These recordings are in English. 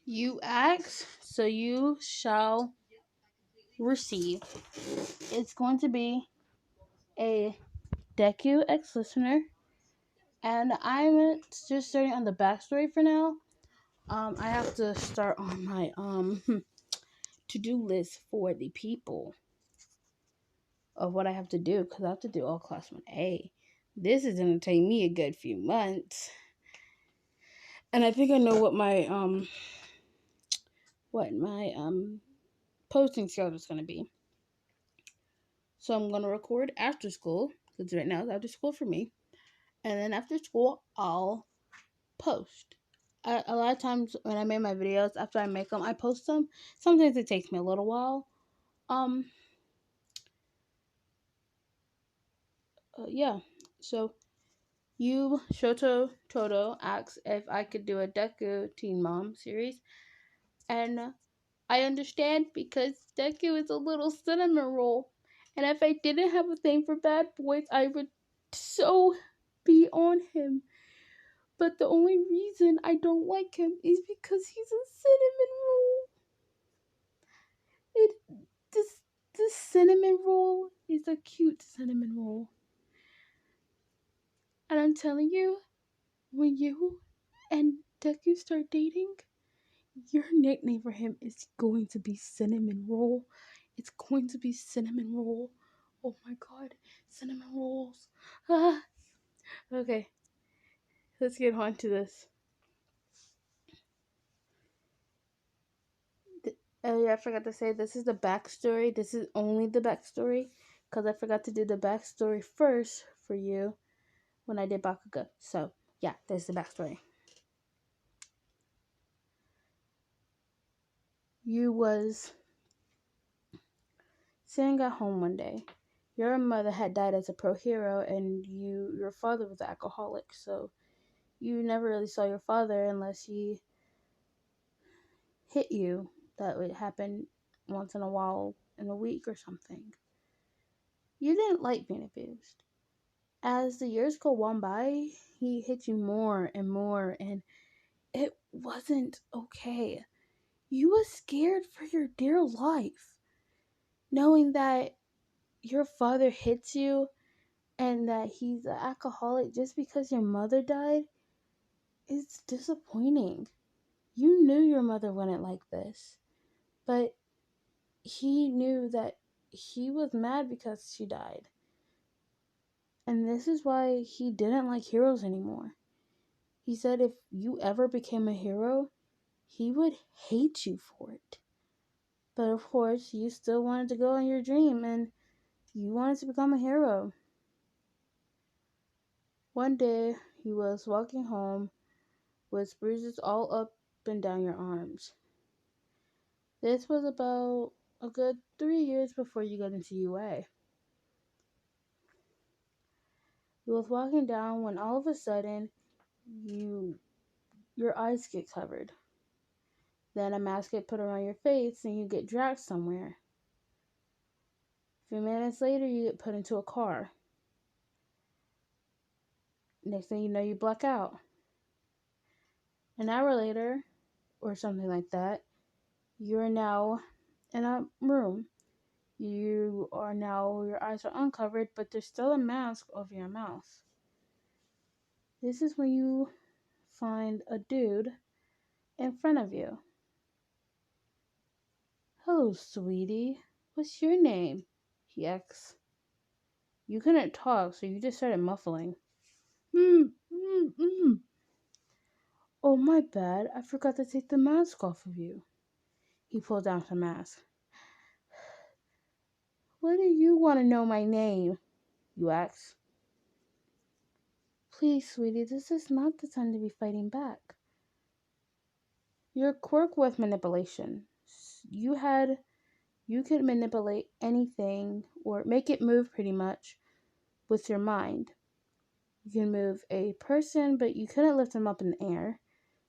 You ask, so you shall receive. It's going to be a Deku X listener, and I'm just starting on the backstory for now. I have to start on my to-do list for the people of what I have to do because I have to do all class 1A. This is gonna take me a good few months, and I think I know what my posting schedule is gonna be. So I'm gonna record after school because right now it's after school for me, and then after school I'll post. A lot of times when I make my videos, after I make them, I post them. Sometimes it takes me a little while. Um, yeah. So you Shoto Toto asks if I could do a Deku Teen Mom series, and I understand because Deku is a little cinnamon roll, and if I didn't have a thing for bad boys, I would so be on him. But the only reason I don't like him is because he's a cinnamon roll. It this this cinnamon roll is a cute cinnamon roll. And I'm telling you, when you and Deku start dating, your nickname for him is going to be Cinnamon Roll. It's going to be Cinnamon Roll. Oh my god, cinnamon rolls. Ah. Okay, let's get on to this. Oh yeah, I forgot to say this is the backstory. This is only the backstory because I forgot to do the backstory first for you when I did Bakuga. So yeah, this is the backstory. You was sitting at home one day. Your mother had died as a pro hero, and your father was an alcoholic. So you never really saw your father unless he hit you. That would happen once in a while in a week or something. You didn't like being abused. As the years go on by, he hit you more and more, and it wasn't okay. You was scared for your dear life, knowing that your father hits you and that he's an alcoholic just because your mother died. It's disappointing. You knew your mother wouldn't like this, but he knew that he was mad because she died. And this is why he didn't like heroes anymore. He said if you ever became a hero, he would hate you for it. But of course, you still wanted to go on your dream and you wanted to become a hero. One day, he was walking home with bruises all up and down your arms. This was about a good 3 years before you got into UA. He was walking down when all of a sudden, your eyes get covered. Then a mask get put around your face and you get dragged somewhere. A few minutes later, you get put into a car. Next thing you know, you black out. An hour later, or something like that, you're now in a room. Your eyes are uncovered, but there's still a mask over your mouth. This is when you find a dude in front of you. Hello, sweetie. What's your name? He asks. You couldn't talk, so you just started muffling. Mm, mm, mm. Oh, my bad. I forgot to take the mask off of you. He pulled down the mask. What do you want to know my name? You ask. Please, sweetie, this is not the time to be fighting back. Your quirk was manipulation. You could manipulate anything or make it move pretty much with your mind. You can move a person, but you couldn't lift them up in the air.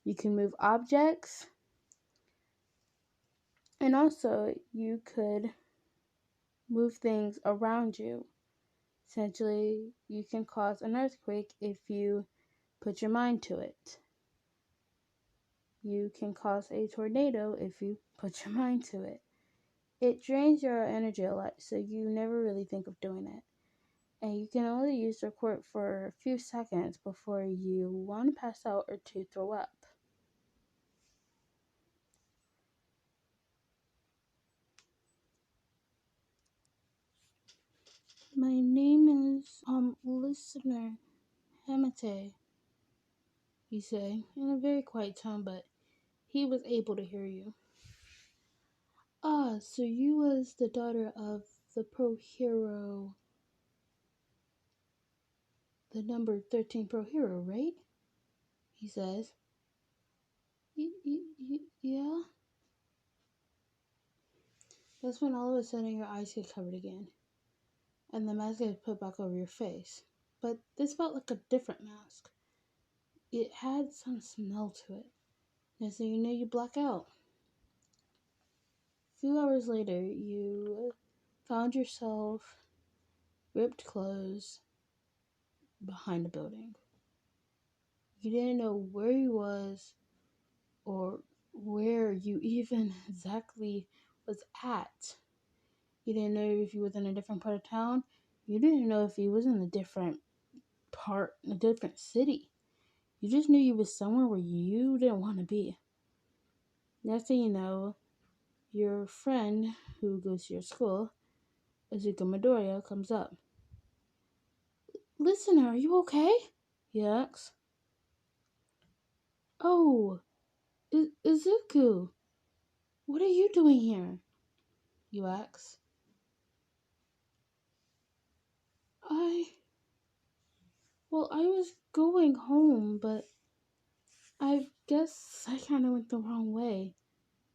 You can move objects. And also, you could move things around you. Essentially, you can cause an earthquake if you put your mind to it. you can cause a tornado if you put your mind to it. It drains your energy a lot, so you never really think of doing it. And you can only use the court for a few seconds before you want to pass out or to throw up. My name is, listener Hamate, you say, in a very quiet tone, but he was able to hear you. Ah, so you was the daughter of the pro hero, the number 13 pro hero, right? He says. Yeah? That's when all of a sudden your eyes get covered again, and the mask gets put back over your face. But this felt like a different mask. It had some smell to it. And so you know you black out. A few hours later, you found yourself ripped clothes behind a building. You didn't know where you was or where you even exactly was at. You didn't know if you was in a different part of town. You didn't know if you was in a different city. You just knew you was somewhere where you didn't want to be. Next thing you know, your friend who goes to your school, Izuku Midoriya, comes up. Listener, are you okay? He asks. Oh, Izuku, what are you doing here? You ask. I was going home, but I guess I kind of went the wrong way.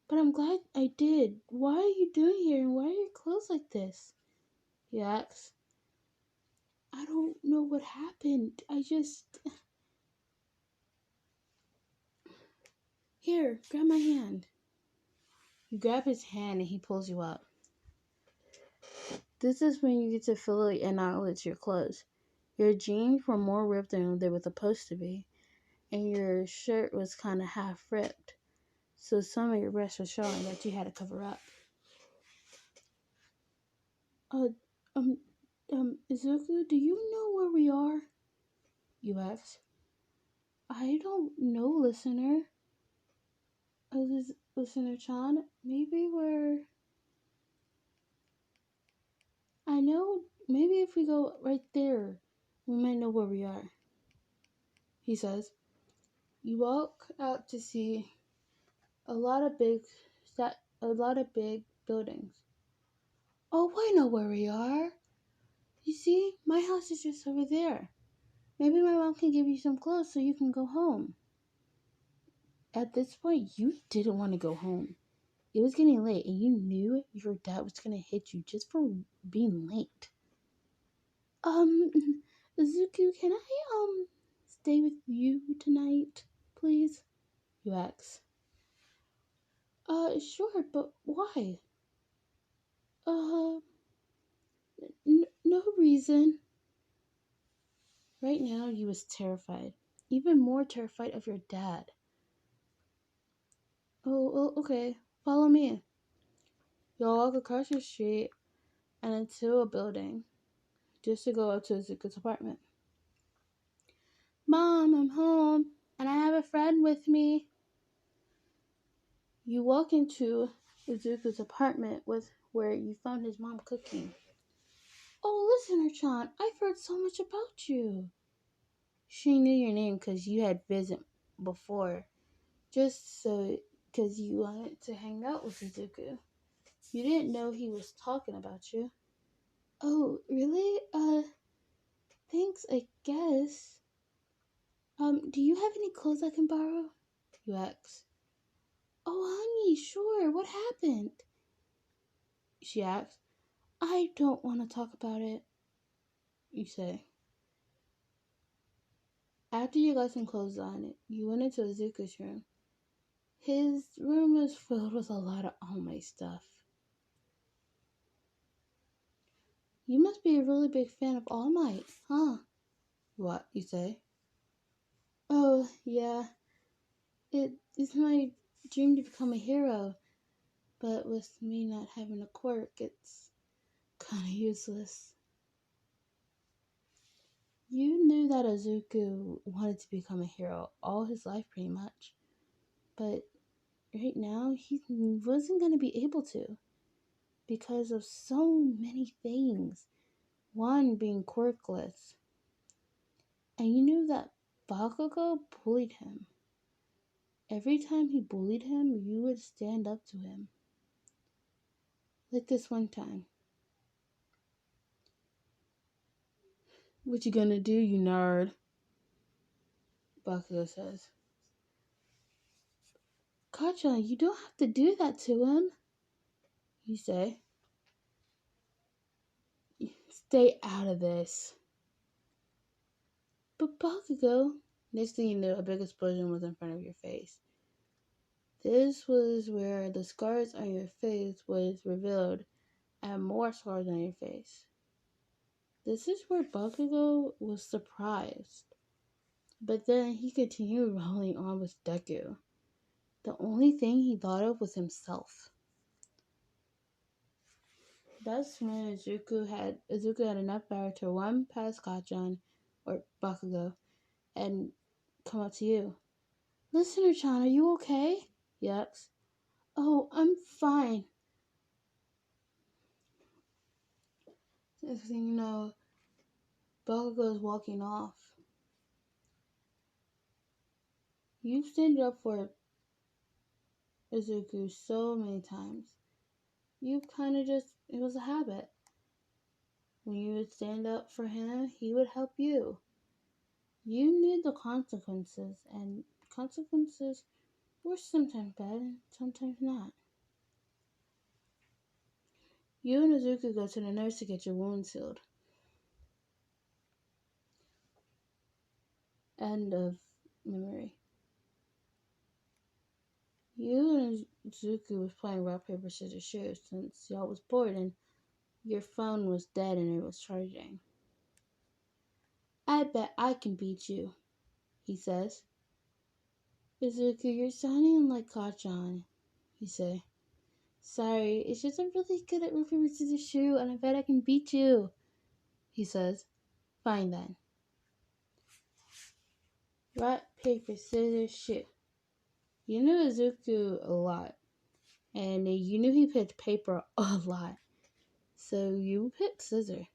But I'm glad I did. Why are you doing here and why are your clothes like this? He asks. I don't know what happened. Here, grab my hand. You grab his hand and he pulls you up. This is when you get to fully acknowledge your clothes. Your jeans were more ripped than they were supposed to be, and your shirt was kind of half ripped. So some of your breasts were showing that you had to cover up. Uh, Izuku, do you know where we are? You asked. I don't know, listener. Listener Chan, maybe I know, maybe if we go right there, we might know where we are. He says. You walk out to see a lot of big buildings. Oh, I know where we are. You see, my house is just over there. Maybe my mom can give you some clothes so you can go home. At this point, you didn't want to go home. It was getting late, and you knew your dad was going to hit you just for being late. Izuku, can I, stay with you tonight, please? You ask. Sure, but why? Uh, no reason. Right now, you was terrified. Even more terrified of your dad. Oh, okay. Follow me. You'll walk across the street and into a building just to go up to Izuku's apartment. Mom, I'm home, and I have a friend with me. You walk into Izuku's apartment where you found his mom cooking. Oh, listener-chan, I've heard so much about you. She knew your name because you had visited before, just so because you wanted to hang out with Izuku. You didn't know he was talking about you. Oh, really? Thanks, I guess. Do you have any clothes I can borrow? You ask. Oh, honey, sure. What happened? She asks. I don't want to talk about it, you say. After you got some clothes on, you went into Izuku's room. His room was filled with a lot of All Might stuff. You must be a really big fan of All Might, huh? What, you say? Oh, yeah. It's my dream to become a hero, but with me not having a quirk, it's kind of useless. You knew that Izuku wanted to become a hero all his life, pretty much, but right now he wasn't going to be able to because of so many things. One being quirkless, and you knew that Bakugo bullied him. Every time he bullied him, you would stand up to him. Like this one time. What you gonna do, you nerd? Bakugo says. Kacha, you don't have to do that to him. You say. Stay out of this. But Bakugo, next thing you know, a big explosion was in front of your face. This was where the scars on your face was revealed and more scars on your face. This is where Bakugo was surprised. But then he continued rolling on with Deku. The only thing he thought of was himself. That's when Izuku had enough power to run past Kachan or Bakugo and come up to you. Listener-chan, are you okay? He asks. Oh, I'm fine. Next thing you know, Bakugo's walking off. You stand up for Izuku so many times. You kind of just, it was a habit. When you would stand up for him, he would help you. You knew the consequences, and consequences were sometimes bad and sometimes not. You and Izuku go to the nurse to get your wounds healed. End of memory. You and Izuku was playing rock, paper, scissors, shoot since y'all was bored and your phone was dead and it was charging. I bet I can beat you, he says. Izuku, you're sounding like Kachan, he says. Sorry, it's just I'm really good at rock, paper, scissors, shoot and I bet I can beat you, he says. Fine then. Rock, paper, scissors, shoot. You knew Izuku a lot, and you knew he picked paper a lot, so you picked scissors.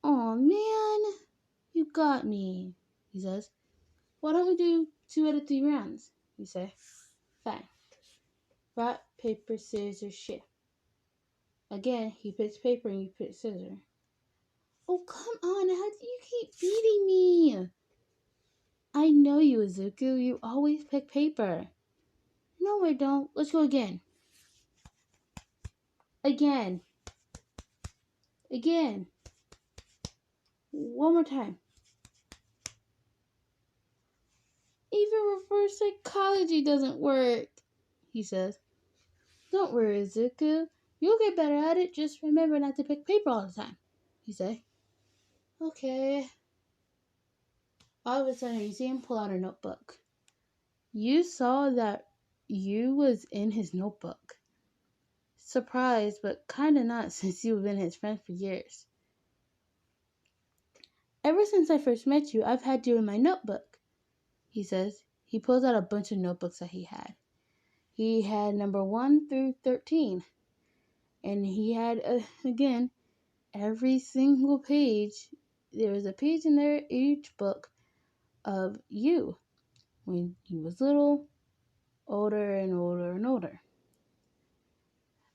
Aw, man, you got me, he says. Why don't we do 2 out of 3 rounds, you say. Fine. Rock, paper, scissors, shoot. Again, he picks paper and you pick scissors. Oh, come on, how do you keep beating me? I know you, Izuku. You always pick paper. No, I don't. Let's go again. Again. Again. One more time. Even reverse psychology doesn't work, he says. Don't worry, Izuku. You'll get better at it. Just remember not to pick paper all the time, he says. Okay. All of a sudden, you see him pull out a notebook. You saw that you was in his notebook. Surprised, but kinda not since you've been his friend for years. Ever since I first met you, I've had you in my notebook, he says. He pulls out a bunch of notebooks that he had. He had number 1 through 13. And he had, again, every single page. There was a page in there, each book, of you. When you was little, older and older and older.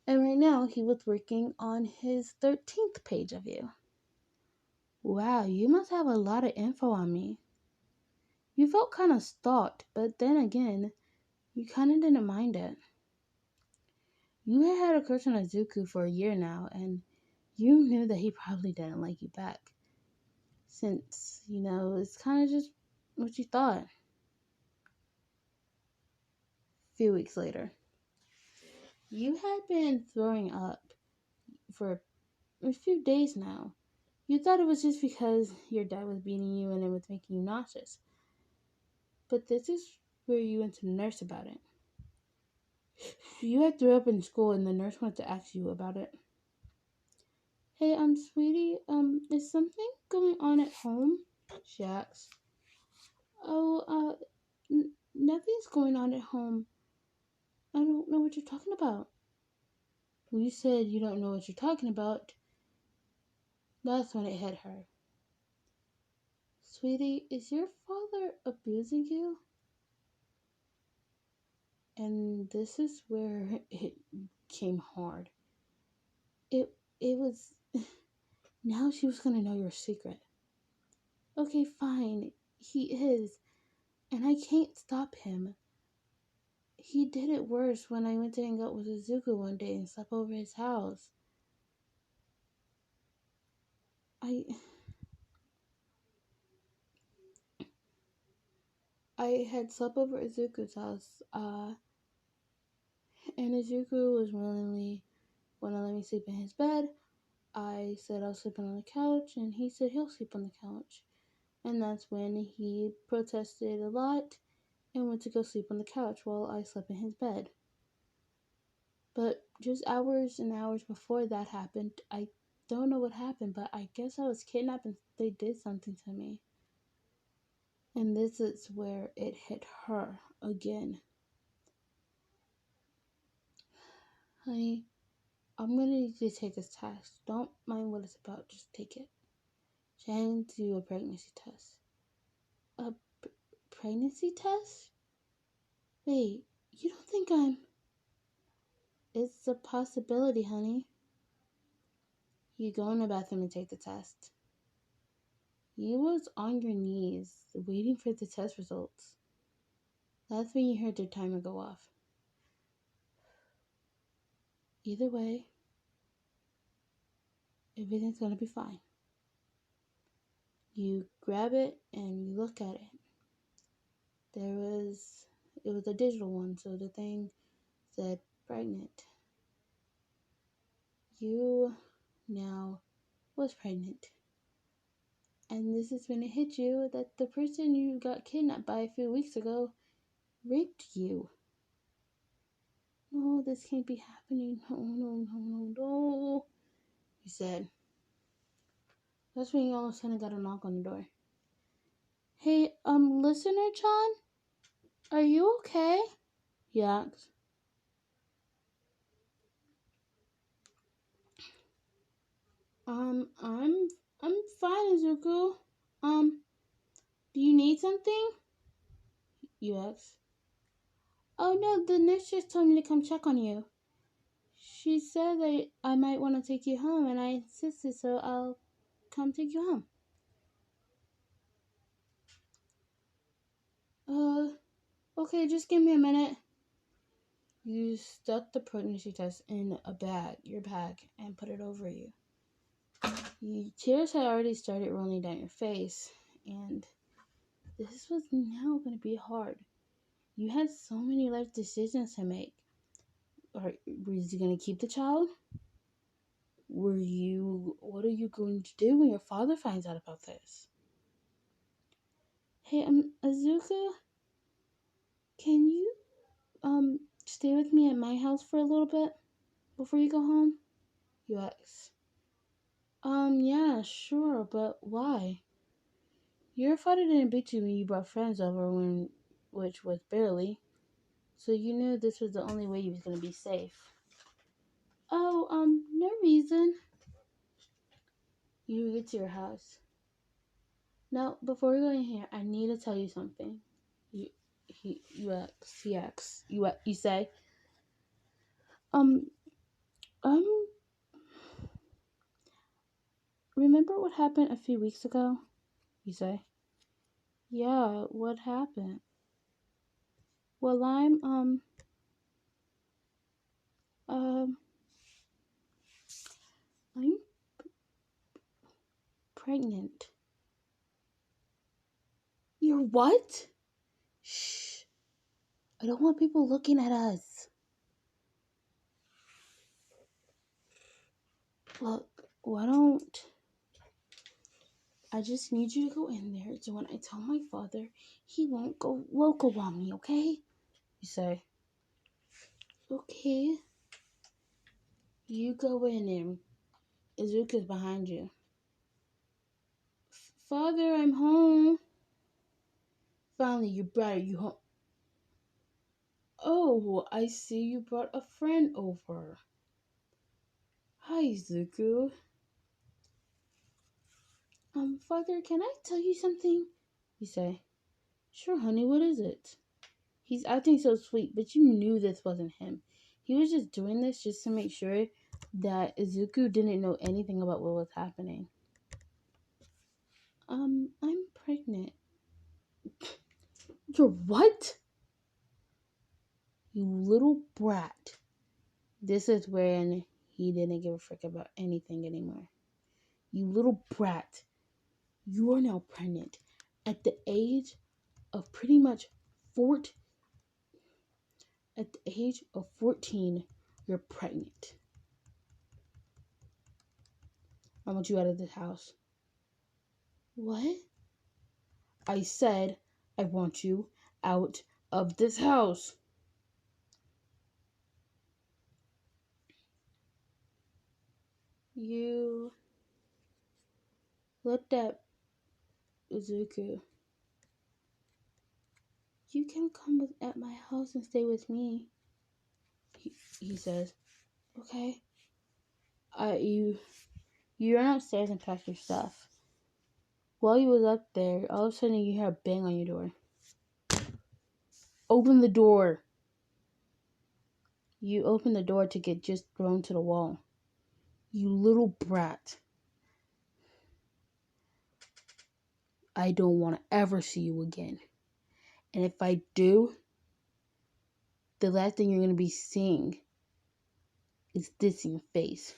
And right now, he was working on his 13th page of you. Wow, you must have a lot of info on me. You felt kind of stalked, but then again, you kind of didn't mind it. You had a crush on Izuku for a year now, and you knew that he probably didn't like you back. Since, it's kind of just what you thought. A few weeks later. You had been throwing up for a few days now. You thought it was just because your dad was beating you and it was making you nauseous. But this is where you went to the nurse about it. You had threw up in school and the nurse wanted to ask you about it. Hey, sweetie, is something going on at home? She asked. Oh, nothing's going on at home. I don't know what you're talking about. When you said you don't know what you're talking about, that's when it hit her. Sweetie, is your father abusing you? And this is where it came hard. It was now she was gonna know your secret. Okay, fine. He is, and I can't stop him. He did it worse when I went to hang out with Izuku one day and slept over his house. I I had slept over Izuku's house, and Izuku was willingly wanna let me sleep in his bed. I said I was sleeping on the couch, and he said he'll sleep on the couch. And that's when he protested a lot and went to go sleep on the couch while I slept in his bed. But just hours and hours before that happened, I don't know what happened, but I guess I was kidnapped and they did something to me. And this is where it hit her again. Honey, I'm gonna need you to take this test. Don't mind what it's about, just take it. She hands you a pregnancy test. A pregnancy test? Wait, you don't think I'm... It's a possibility, honey. You go in the bathroom and take the test. You was on your knees, waiting for the test results. That's when you heard your timer go off. Either way, everything's gonna be fine. You grab it and you look at it. It was a digital one, so the thing said pregnant. You now was pregnant. And this is when it hit you that the person you got kidnapped by a few weeks ago raped you. No, this can't be happening. No, he said. That's when you all of a sudden got a knock on the door. Hey, listener John? Are you okay? He asked. I'm fine, Izuku. Do you need something? You asked. Oh no, the nurse just told me to come check on you. She said that I might want to take you home, and I insisted, so I'll come take you home. Okay, just give me a minute. You stuck the pregnancy test in your bag, and put it over you. Tears had already started rolling down your face, and this was now going to be hard. You had so many life decisions to make. Was you going to keep the child? What are you going to do when your father finds out about this? Hey, Izuku, can you, stay with me at my house for a little bit before you go home? You asked. Yeah, sure, but why? Your father didn't beat you when you brought friends over, which was barely. So you knew this was the only way you was gonna be safe. Oh, no reason. You get to your house. Now, before we go in here, I need to tell you something. You say, um, um, remember what happened a few weeks ago? You say. Yeah, what happened? Well, um, I'm pregnant. You're what? Shh. I don't want people looking at us. Look, why don't I just need you to go in there so when I tell my father, he won't go local on me, okay? You say, okay. You go in and Izuku's behind you. Father, I'm home. Finally, you brought you home. Oh, I see you brought a friend over. Hi, Izuku. Father, can I tell you something? You say, sure, honey, what is it? He's acting so sweet, but you knew this wasn't him. He was just doing this just to make sure that Izuku didn't know anything about what was happening. I'm pregnant. You're what? You little brat. This is when he didn't give a frick about anything anymore. You little brat. You are now pregnant at the age of pretty much 14. At the age of 14, you're pregnant. I want you out of this house. What? I said I want you out of this house. You looked at Izuku. You can come at my house and stay with me. He says, okay. You run upstairs and pack your stuff. While you was up there, all of a sudden you hear a bang on your door. Open the door. You open the door to get just thrown to the wall. You little brat. I don't want to ever see you again. And if I do, the last thing you're going to be seeing is this in your face.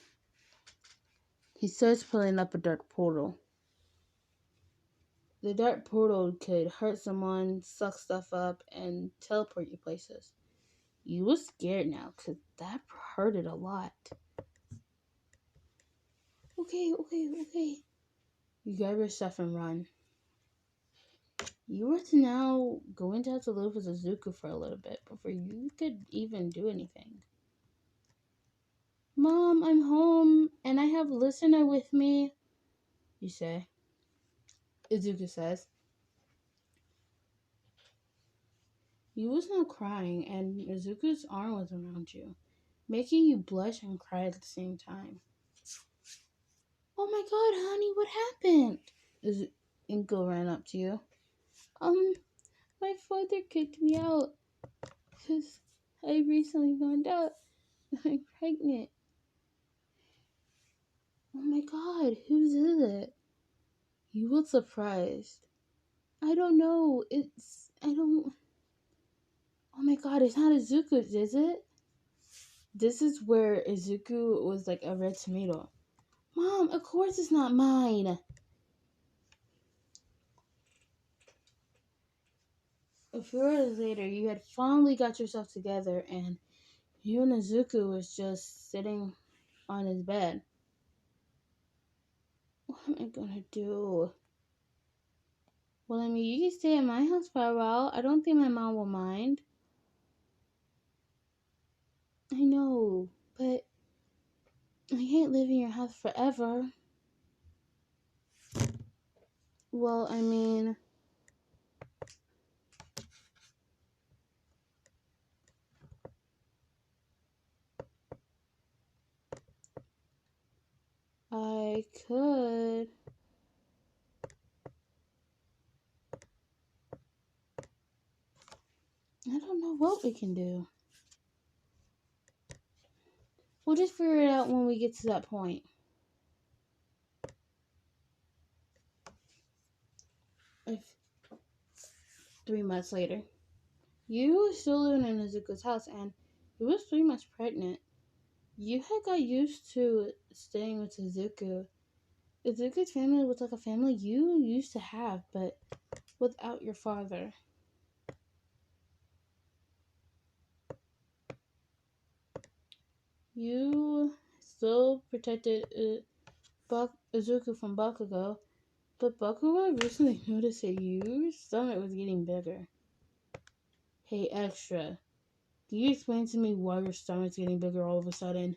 He starts pulling up a dark portal. The dark portal could hurt someone, suck stuff up, and teleport you places. You were scared now, because that hurted a lot. Okay. You grab your stuff and run. You were to now going to have to live with Izuku for a little bit before you could even do anything. Mom, I'm home, and I have listener with me, you say. Izuku says. You was now crying, and Izuku's arm was around you, making you blush and cry at the same time. Oh my god, honey, what happened? Inko ran up to you. My father kicked me out because I recently found out I'm pregnant. Oh my god, whose is it? You look surprised. I don't know. Oh my god, it's not Izuku's, is it? This is where Izuku was like a red tomato. Mom, of course it's not mine. A few hours later, you had finally got yourself together, and you and Izuku was just sitting on his bed. What am I gonna do? Well, I mean, you can stay at my house for a while. I don't think my mom will mind. I know, but I can't live in your house forever. Well, I mean, I could. I don't know what we can do. We'll just figure it out when we get to that point. If 3 months later, you were still living in Izuku's house, and you was 3 months pregnant. You had got used to staying with Izuku. Izuku's family was like a family you used to have, but without your father. You still protected Izuku from Bakugo, But Bakugo recently noticed that your stomach was getting bigger. Hey, extra. Can you explain to me why your stomach's getting bigger all of a sudden?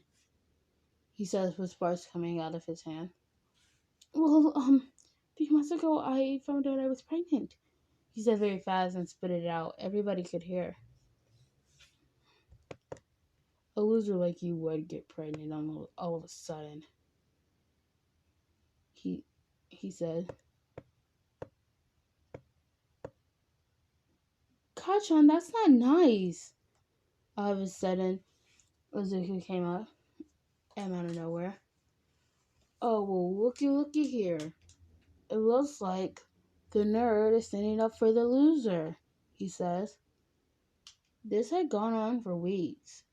He says with sparks coming out of his hand. Well, a few months ago I found out I was pregnant. He said very fast and spit it out. Everybody could hear. A loser like you would get pregnant all of a sudden. He he said. Kachan, that's not nice. All of a sudden, Izuku came up and out of nowhere. Oh, well, looky here. It looks like the nerd is standing up for the loser, he says. This had gone on for weeks.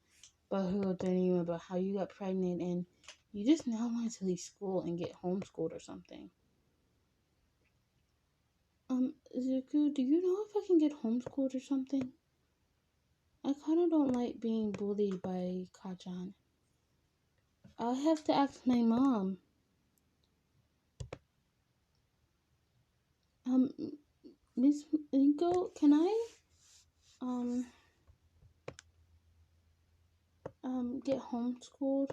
Bakugo telling you about how you got pregnant and you just now wanted to leave school and get homeschooled or something. Izuku, do you know if I can get homeschooled or something? I kind of don't like being bullied by Kachan. I'll have to ask my mom. Um, Miss Inko, can I, um, get homeschooled?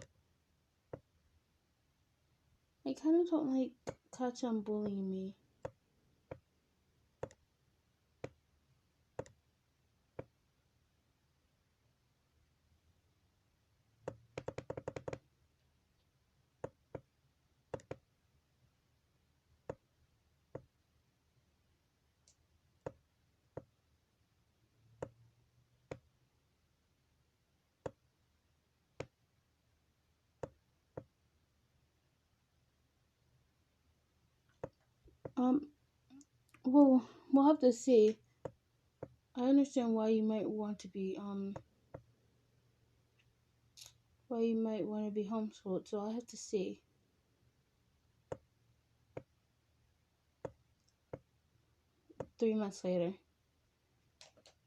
I kind of don't like Kachan bullying me. Um, well, we'll have to see. I understand why you might want to be homeschooled, so I'll have to see. Three months later.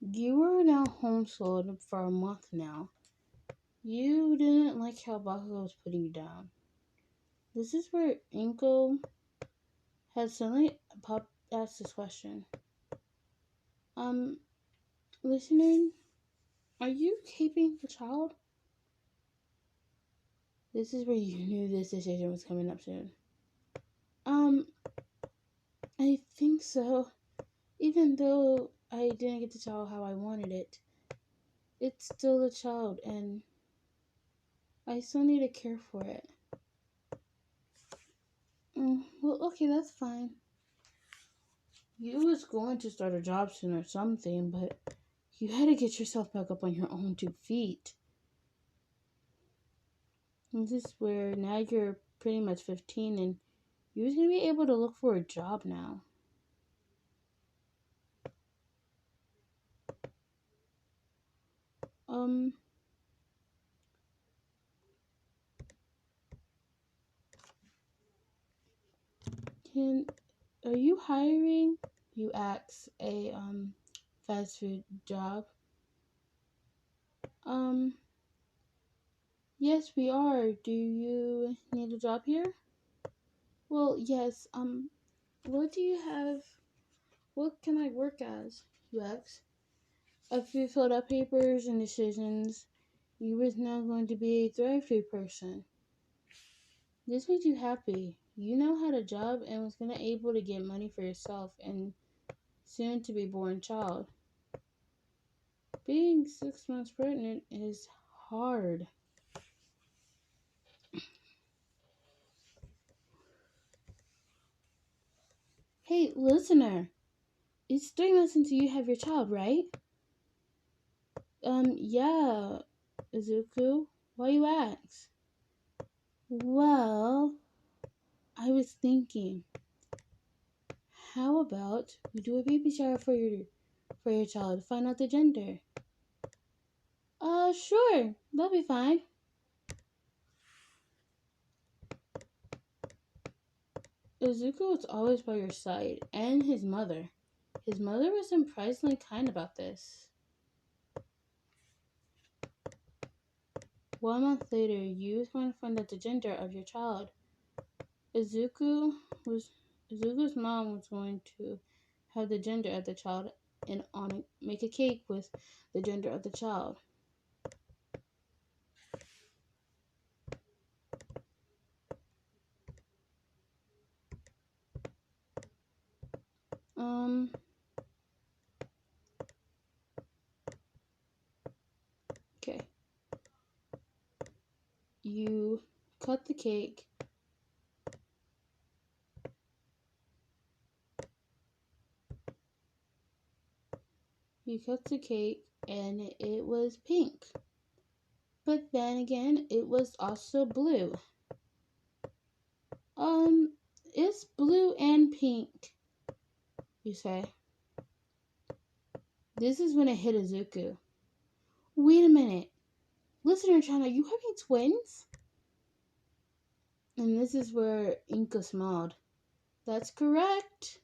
You were now homeschooled for a month now. You didn't like how Bakugo was putting you down. This is where Inko had suddenly asked this question. Um, listening, are you keeping the child? This is where you knew this decision was coming up soon. Um, I think so. Even though I didn't get the child how I wanted it, it's still a child and I still need to care for it. Well, okay, that's fine. You was going to start a job soon or something, but you had to get yourself back up on your own 2 feet. And this is where now you're pretty much 15 and you're going to be able to look for a job now. Um, are you hiring? You ask a fast food job. Um, yes, we are. Do you need a job here? Well, yes. What do you have? What can I work as? You ask. If you filled out papers and decisions, you was now going to be a drive-through person. This made you happy. You now had a job and was gonna able to get money for yourself and soon to be born child. Being 6 months pregnant is hard. Hey, listener, it's 3 months until you have your child, right? Yeah, Izuku. Why you ask? Well, I was thinking, how about we do a baby shower for your child, find out the gender? Sure, that'll be fine. Izuku was always by your side, and his mother. His mother was surprisingly kind about this. 1 month later, you was going to find out the gender of your child. Izuku was Izuku's mom was going to have the gender of the child and make a cake with the gender of the child. Um, okay. You cut the cake. You cut the cake and it was pink. But then again, it was also blue. Um, it's blue and pink, you say. This is when it hit Izuku. Wait a minute. Listener Chan, are you having twins? And this is where Inka smiled. That's correct.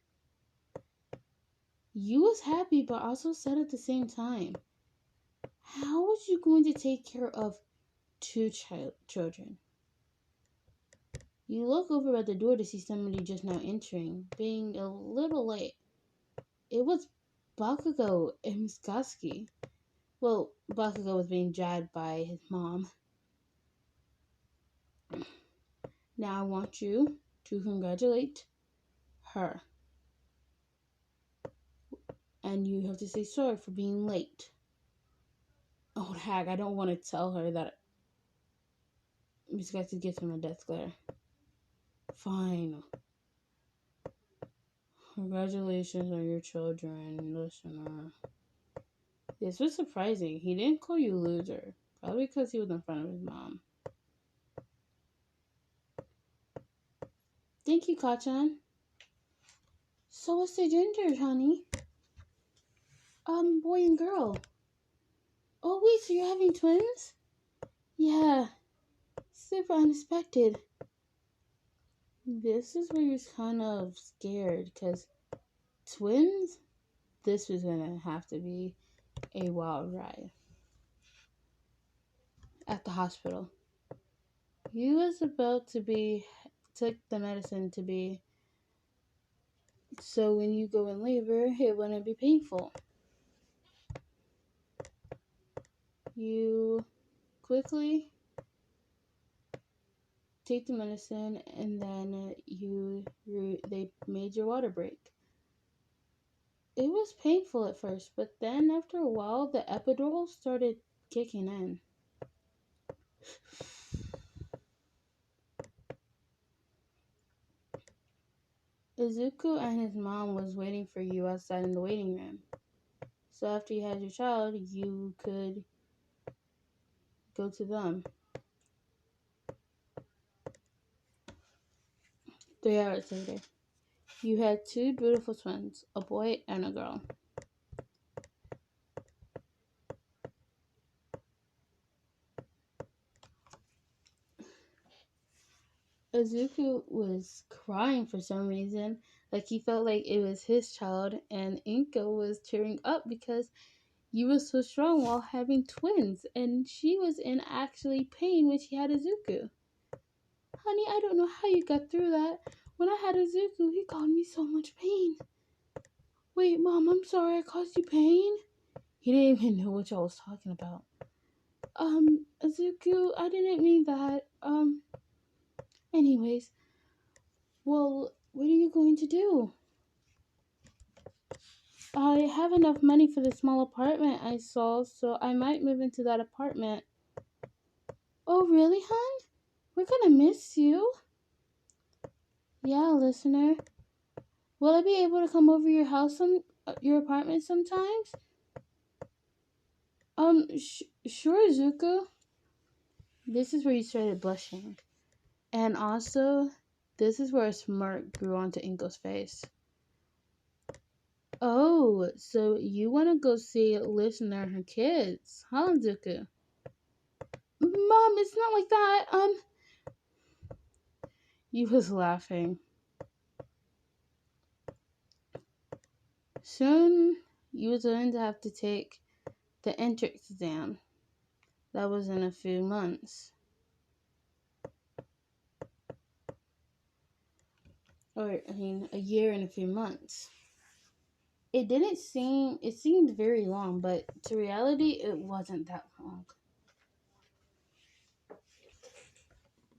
You was happy but also sad at the same time. How was you going to take care of two children? You look over at the door to see somebody just now entering, being a little late. It was Bakugo and Musashi. Well, Bakugo was being dragged by his mom. Now I want you to congratulate her. And you have to say sorry for being late. Oh, heck, I don't want to tell her that Musashi gets him a death glare. Fine. Congratulations on your children, listener. This was surprising. He didn't call you loser. Probably because he was in front of his mom. Thank you, Kachan. So what's the gender, honey? Boy and girl. Oh, wait, so you're having twins? Yeah. Super unexpected. This is where you're kind of scared, because twins? This was going to have to be a wild ride. At the hospital. You was about to took the medicine to be, so when you go in labor, it wouldn't be painful. You quickly take the medicine, and then they made your water break. It was painful at first, but then after a while, the epidural started kicking in. Izuku and his mom was waiting for you outside in the waiting room. So after you had your child, you could go to them. 3 hours later, you had two beautiful twins, a boy and a girl. Izuku was crying for some reason, like he felt like it was his child, and Inka was tearing up because you were so strong while having twins, and she was in actually pain when she had Izuku. Honey, I don't know how you got through that. When I had Izuku, he caused me so much pain. Wait, Mom, I'm sorry I caused you pain? He didn't even know what y'all was talking about. Izuku, I didn't mean that. Anyways, well, what are you going to do? I have enough money for the small apartment I saw, so I might move into that apartment. Oh, really, hon? We're gonna miss you. Yeah, listener. Will I be able to come over your your apartment sometimes? Sure, Zuko. This is where you started blushing. And also, this is where a smirk grew onto Inko's face. Oh, so you want to go see Listener and her kids, huh, Zuko? Mom, it's not like that. You was laughing. Soon, you was going to have to take the entrance exam. That was in a few months. a year and a few months. It seemed very long, but to reality, it wasn't that long.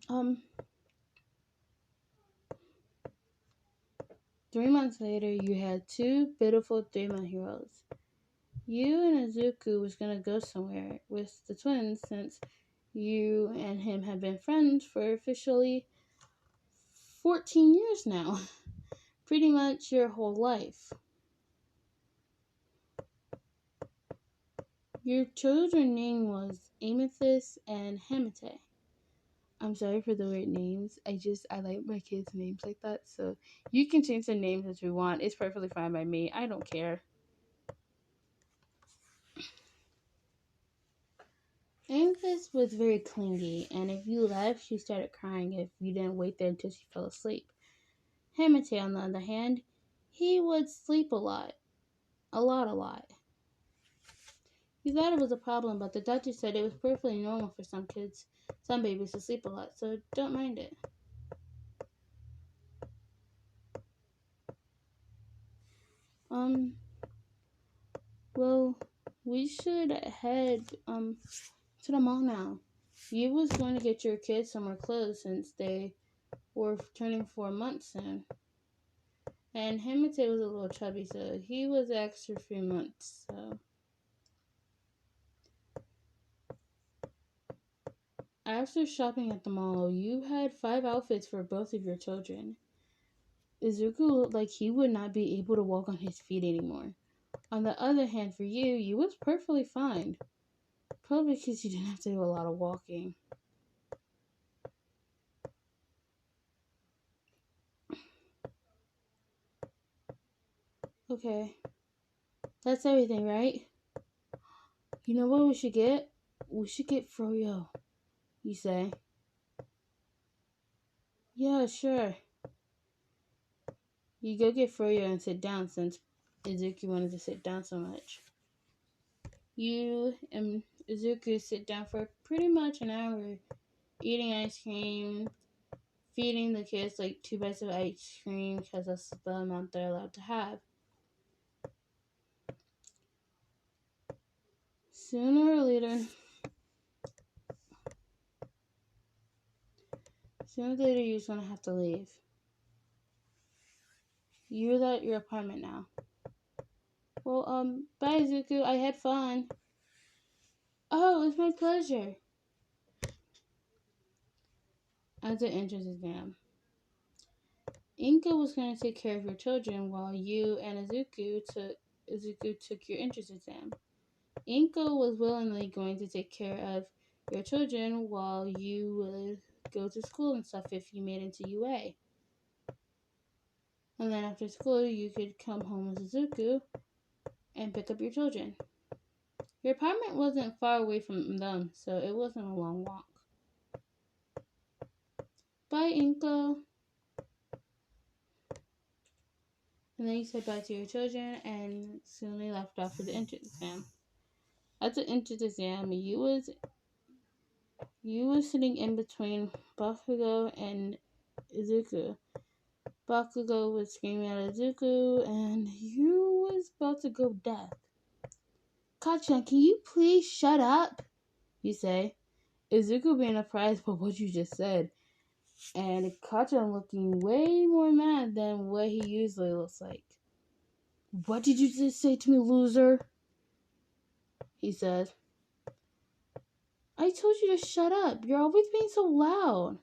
Um, 3 months later, you had two beautiful 3-month heroes. You and Izuku was gonna go somewhere with the twins since you and him have been friends for officially 14 years now. Pretty much your whole life. Your children's name was Amethyst and Hamate. I'm sorry for the weird names. I like my kids' names like that. So you can change the names as you want. It's perfectly fine by me. I don't care. Amethyst was very clingy, and if you left, she started crying if you didn't wait there until she fell asleep. Hamate, on the other hand, he would sleep a lot. A lot, a lot. He thought it was a problem, but the doctor said it was perfectly normal for some babies to sleep a lot, so don't mind it. Um, well, we should head to the mall now. You was going to get your kids summer clothes since they were turning 4 months soon. And Hamate was a little chubby, so he was extra 3 months. So after shopping at the mall, you had 5 outfits for both of your children. Izuku looked like he would not be able to walk on his feet anymore. On the other hand, for you, you was perfectly fine. Probably because you didn't have to do a lot of walking. Okay, that's everything, right? You know what we should get? We should get Froyo, you say. Yeah, sure. You go get Froyo and sit down since Izuku wanted to sit down so much. You and Izuku sit down for pretty much an hour, eating ice cream, feeding the kids like 2 bites of ice cream because that's the amount they're allowed to have. Sooner or later, you're just gonna have to leave. You're at your apartment now. Well, bye, Izuku. I had fun. Oh, it was my pleasure. As an entrance exam, Inka was going to take care of your children while you and Izuku took your entrance exam. Inka was willingly going to take care of your children while you would go to school and stuff if you made it to UA. And then after school, you could come home with Izuku and pick up your children. Your apartment wasn't far away from them, so it wasn't a long walk. Bye, Inka. And then you said bye to your children and soon they left off for the entrance exam. At the entrance exam, you was sitting in between Bakugo and Izuku. Bakugo was screaming at Izuku, and you was about to go deaf. Kachan, can you please shut up? You say. Izuku being surprised by what you just said, and Kachan looking way more mad than what he usually looks like. What did you just say to me, loser? He says. I told you to shut up. You're always being so loud.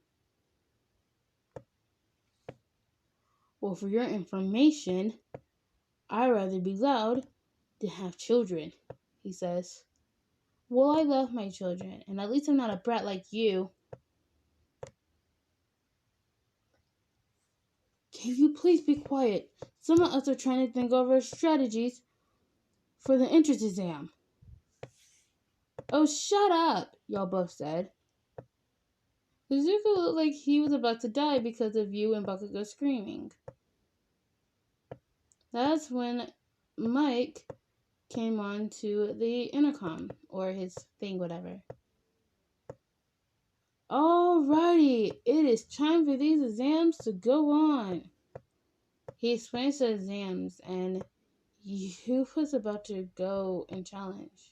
Well, for your information, I'd rather be loud than have children, he says. Well, I love my children, and at least I'm not a brat like you. Can you please be quiet? Some of us are trying to think over strategies for the entrance exam. Oh, shut up, y'all both said. Izuku looked like he was about to die because of you and Bakugo screaming. That's when Mike came on to the intercom, or his thing, whatever. Alrighty, it is time for these exams to go on. He explains the exams, and you was about to go and challenge.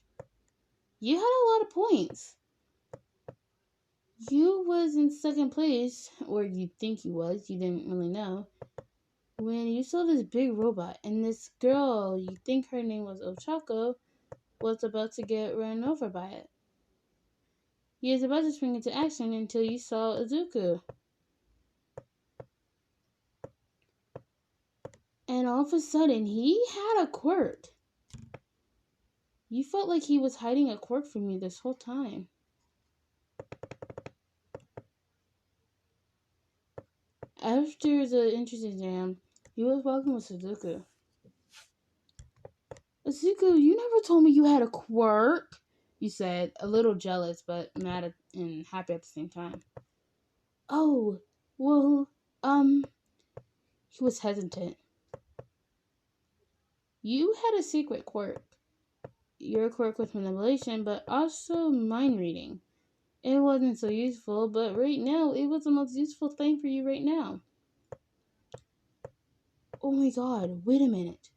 You had a lot of points. You was in second place, or you think you was, you didn't really know, when you saw this big robot, and this girl, you think her name was Ochako, was about to get run over by it. You was about to spring into action until you saw Izuku. And all of a sudden, he had a quirk. You felt like he was hiding a quirk from you this whole time. After the entrance exam, you was walking with Izuku. Izuku, you never told me you had a quirk, you said, a little jealous but mad and happy at the same time. Oh, well, he was hesitant. You had a secret quirk. Your quirk was manipulation, but also mind reading. It wasn't so useful, but right now, it was the most useful thing for you right now. Oh my god, wait a minute.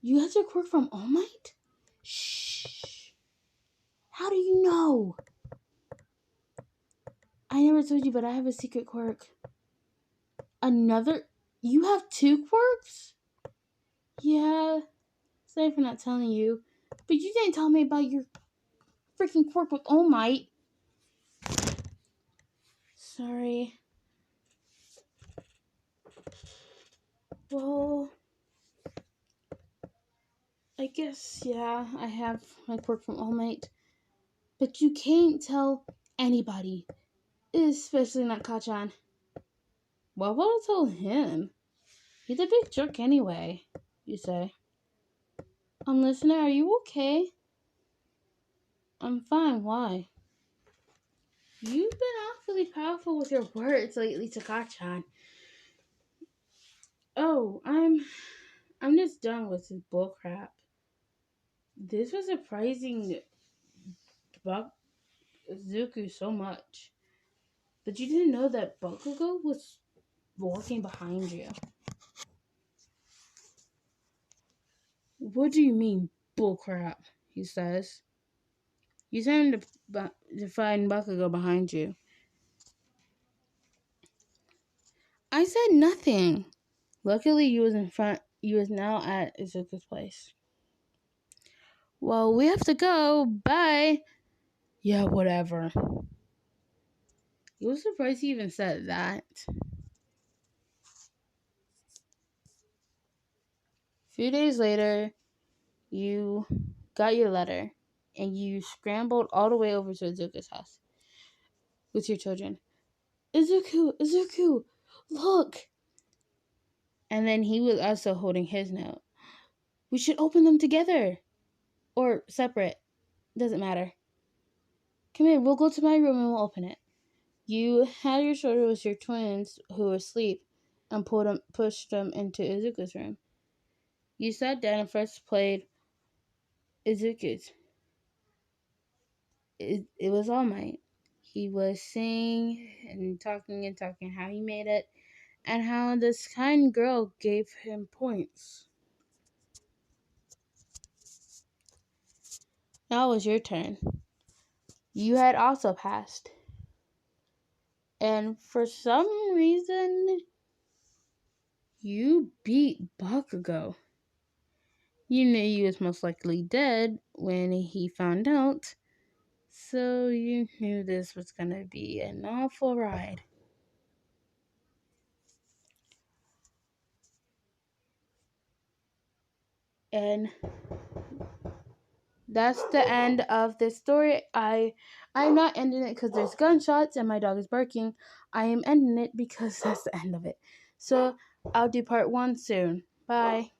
You had your quirk from All Might? Shh. How do you know? I never told you, but I have a secret quirk. Another? You have two quirks? Yeah. Sorry for not telling you. But you didn't tell me about your freaking quirk with All Might. Sorry. Well, I guess, yeah, I have my quirk from All Might. But you can't tell anybody. Especially not Kachan. Well, what I told him? He's a big jerk anyway, you say. Listener, are you okay? I'm fine, why? You've been awfully powerful with your words lately, Takachan. Oh, I'm just done with this bullcrap. This was surprising Zuku so much. But you didn't know that Bakugo was walking behind you. What do you mean, bullcrap? He says. You tell him to find Bakugo behind you. I said nothing. Luckily, you was in front. You was now at Izuku's place. Well, we have to go. Bye. Yeah, whatever. You was surprised he even said that. A few days later, you got your letter, and you scrambled all the way over to Izuku's house with your children. Izuku, look! And then he was also holding his note. We should open them together. Or separate. Doesn't matter. Come here, we'll go to my room and we'll open it. You had your shoulder with your twins who were asleep and pushed them into Izuku's room. You sat down and first played Izuku's. It was All Might. He was singing and talking how he made it and how this kind girl gave him points. Now it was your turn. You had also passed. And for some reason, you beat Bakugo. You knew he was most likely dead when he found out, so you knew this was going to be an awful ride. And that's the end of this story. I'm not ending it because there's gunshots and my dog is barking. I am ending it because that's the end of it. So I'll do part 1 soon. Bye.